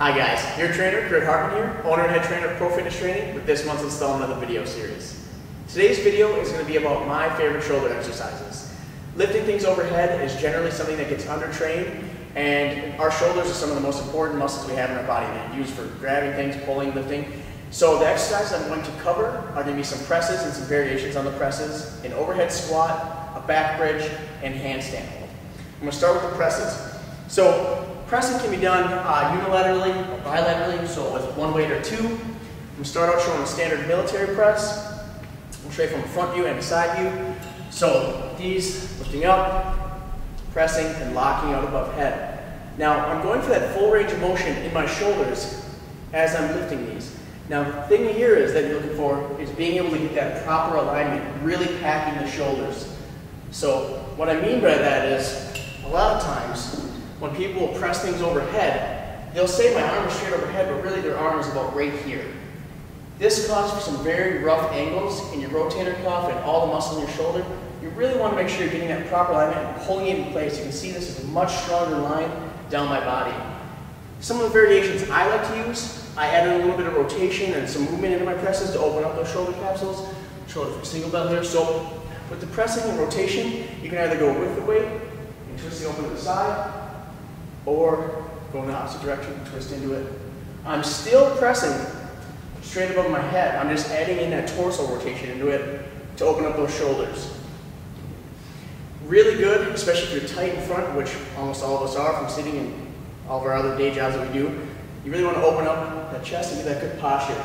Hi guys, your trainer, Hartmann here, owner and head trainer of Pro Fitness Training with this month's installment of the video series. Today's video is going to be about my favorite shoulder exercises. Lifting things overhead is generally something that gets undertrained, and our shoulders are some of the most important muscles we have in our body. They're used for grabbing things, pulling, lifting. So the exercises I'm going to cover are going to be some presses and some variations on the presses, an overhead squat, a back bridge, and handstand hold. I'm going to start with the presses. So pressing can be done unilaterally or bilaterally, so with one weight or two. I'm going to start out showing a standard military press. We'll show you from a front view and a side view. So these, lifting up, pressing, and locking out above head. Now I'm going for that full range of motion in my shoulders as I'm lifting these. Now the thing here is that you're looking for is being able to get that proper alignment, really packing the shoulders. So what I mean by that is, a lot of times, when people press things overhead, they'll say my arm is straight overhead, but really their arm is about right here. This causes for some very rough angles in your rotator cuff and all the muscles in your shoulder. You really want to make sure you're getting that proper alignment and pulling it in place. You can see this is a much stronger line down my body. Some of the variations I like to use, I added a little bit of rotation and some movement into my presses to open up those shoulder capsules. Shoulder for single belt here. So with the pressing and rotation, you can either go with the weight and twist it open to the side, or go in the opposite direction, twist into it. I'm still pressing straight above my head. I'm just adding in that torso rotation into it to open up those shoulders. Really good, especially if you're tight in front, which almost all of us are from sitting in all of our other day jobs that we do. You really want to open up that chest and get that good posture.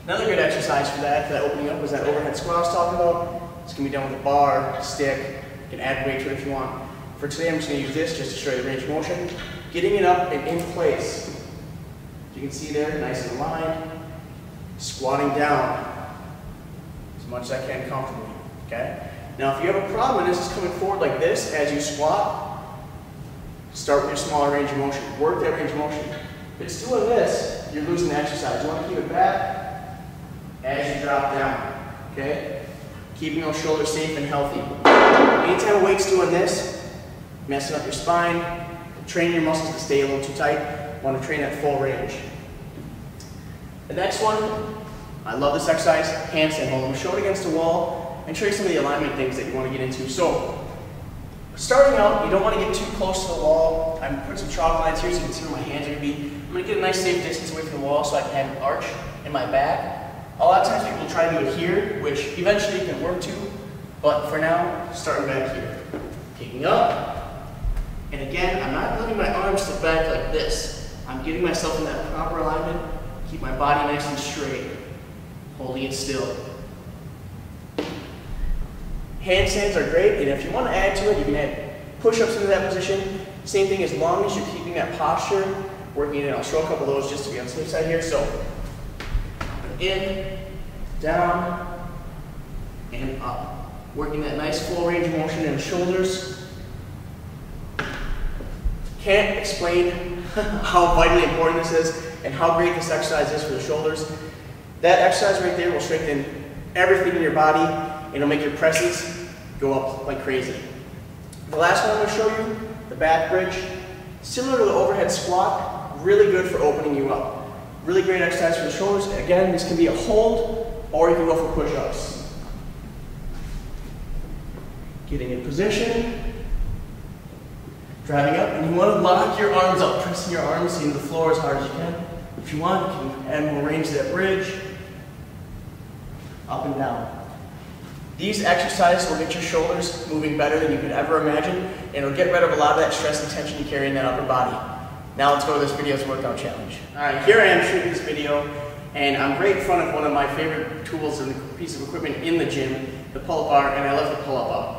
Another good exercise for that opening up was that overhead squat I was talking about. This can be done with a bar, stick. You can add weight to it if you want. For today, I'm just going to use this just to show you the range of motion. Getting it up and in place. You can see there, nice and aligned. Squatting down as much as I can comfortably. Okay? Now, if you have a problem and this is coming forward like this as you squat, start with your smaller range of motion. Work that range of motion. If it's doing this, you're losing the exercise. You want to keep it back as you drop down. Okay? Keeping those shoulders safe and healthy. Anytime a weight's doing this, messing up your spine, training your muscles to stay a little too tight, you want to train at full range. The next one, I love this exercise, handstand hold. I'm going to show it against the wall and show you some of the alignment things that you want to get into. So, starting out, you don't want to get too close to the wall. I'm putting some chalk lines here so you can see where my hands are going to be. I'm going to get a nice safe distance away from the wall so I can have an arch in my back. A lot of times people try to do it here, which eventually you can work to, but for now, starting back here. Kicking up. And again, I'm not letting my arms slip back like this. I'm getting myself in that proper alignment, keep my body nice and straight, holding it still. Handstands are great, and if you want to add to it, you can add push-ups into that position. Same thing, as long as you're keeping that posture, working it in. I'll show a couple of those just to be on the safe side here. So, in, down, and up. Working that nice full range of motion in the shoulders. Can't explain how vitally important this is and how great this exercise is for the shoulders. That exercise right there will strengthen everything in your body and it'll make your presses go up like crazy. The last one I'm going to show you, the back bridge. Similar to the overhead squat, really good for opening you up. Really great exercise for the shoulders. Again, this can be a hold or you can go for push-ups. Getting in position. Driving up, and you want to lock your arms up, pressing your arms into the floor as hard as you can. If you want, you can add more range to that bridge. Up and down. These exercises will get your shoulders moving better than you could ever imagine, and it'll get rid of a lot of that stress and tension you carry in that upper body. Now let's go to this video's workout challenge. Alright, here I am shooting this video, and I'm right in front of one of my favorite tools and piece of equipment in the gym, the pull-up bar, and I love the pull-up bar.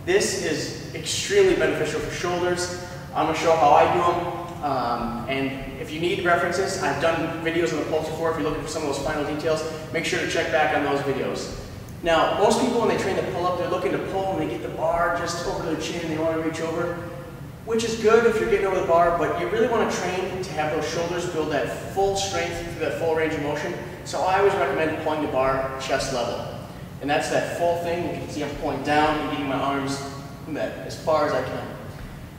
This is extremely beneficial for shoulders. I'm going to show how I do them, and if you need references, I've done videos on the pulse before. If you're looking for some of those final details, make sure to check back on those videos. Now, most people when they train the pull-up, they're looking to pull and they get the bar just over their chin and they want to reach over, which is good if you're getting over the bar, but you really want to train to have those shoulders build that full strength through that full range of motion. So I always recommend pulling the bar chest level. And that's that full thing. You can see I'm pulling down and getting my arms as far as I can.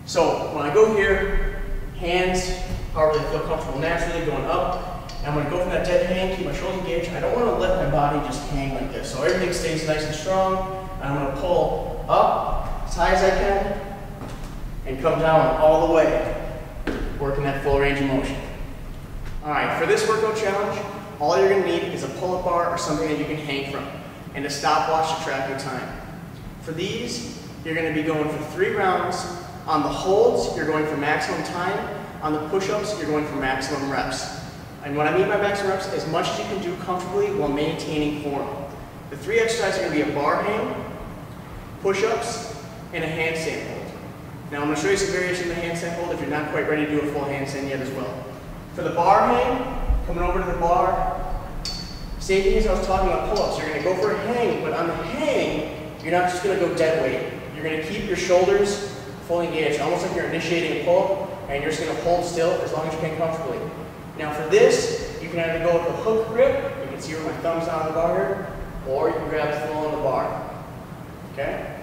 So when I go here, hands however they feel comfortable naturally, going up. And I'm going to go from that dead hang, keep my shoulders engaged. I don't want to let my body just hang like this. So everything stays nice and strong. And I'm going to pull up as high as I can and come down all the way, working that full range of motion. All right, for this workout challenge, all you're going to need is a pull-up bar or something that you can hang from, and a stopwatch to track your time. For these, you're going to be going for 3 rounds. On the holds, you're going for maximum time. On the push-ups, you're going for maximum reps. And what I mean by maximum reps, as much as you can do comfortably while maintaining form. The 3 exercises are going to be a bar hang, push-ups, and a handstand hold. Now I'm going to show you some variation of the handstand hold if you're not quite ready to do a full handstand yet as well. For the bar hang, coming over to the bar, same thing as I was talking about pull-ups. You're going to go for a hang, but on the hang, you're not just going to go dead weight. You're going to keep your shoulders fully engaged, almost like you're initiating a pull-up, and you're just going to hold still as long as you can comfortably. Now for this, you can either go with a hook grip, you can see where my thumb's on the bar here, or you can grab full on the bar. Okay?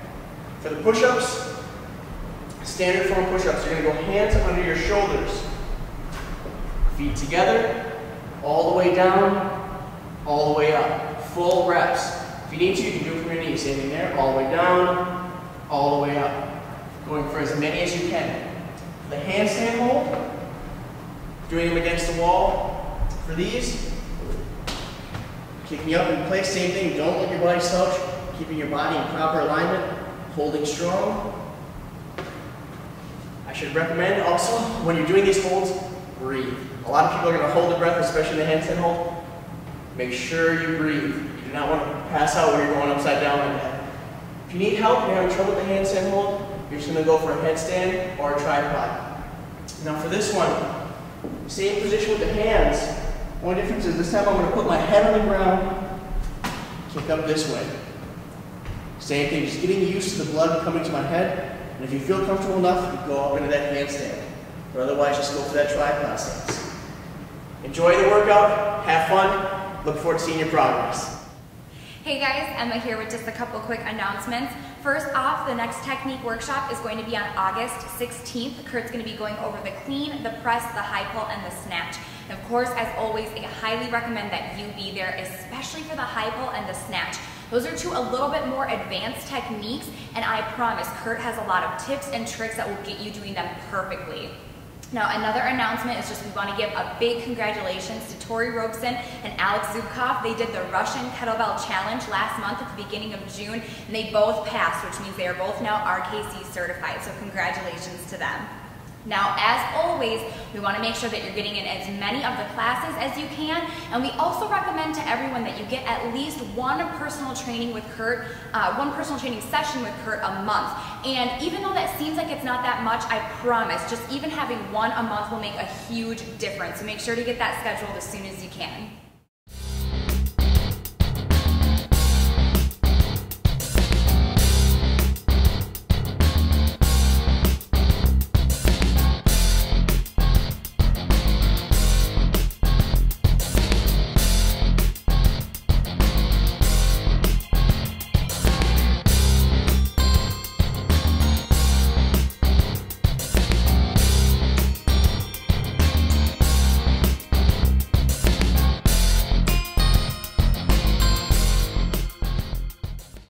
For the push-ups, standard form push-ups, you're going to go hands under your shoulders, feet together, all the way down, all the way up. Full reps. If you need to, you can do it from your knees. Same thing there, all the way down, all the way up. Going for as many as you can. For the handstand hold, doing them against the wall. For these, kick me up in place, same thing, don't let your body slouch, keeping your body in proper alignment, holding strong. I should recommend also, when you're doing these holds, breathe. A lot of people are going to hold their breath, especially in the handstand hold. Make sure you breathe. You do not want to pass out when you're going upside down like that. If you need help and you're having trouble with the handstand hold, you're just going to go for a headstand or a tripod. Now for this one, same position with the hands. Only difference is this time I'm going to put my head on the ground, kick up this way. Same thing, just getting used to the blood coming to my head. And if you feel comfortable enough, you go up into that handstand. But otherwise, just go for that tripod stance. Enjoy the workout, have fun, look forward to seeing your progress. Hey guys, Emma here with just a couple quick announcements. First off, the next technique workshop is going to be on August 16th. Kurt's going to be going over the clean, the press, the high pull, and the snatch. And of course, as always, I highly recommend that you be there, especially for the high pull and the snatch. Those are 2 a little bit more advanced techniques, and I promise Kurt has a lot of tips and tricks that will get you doing them perfectly. Now, another announcement is just we want to give a big congratulations to Tori Robeson and Alex Zubkov. They did the Russian Kettlebell Challenge last month at the beginning of June, and they both passed, which means they are both now RKC certified, so congratulations to them. Now, as always, we want to make sure that you're getting in as many of the classes as you can, and we also recommend to everyone that you get at least one personal training with Kurt, one personal training session with Kurt a month. And even though that seems like it's not that much, I promise, just even having one a month will make a huge difference. So make sure to get that scheduled as soon as you can.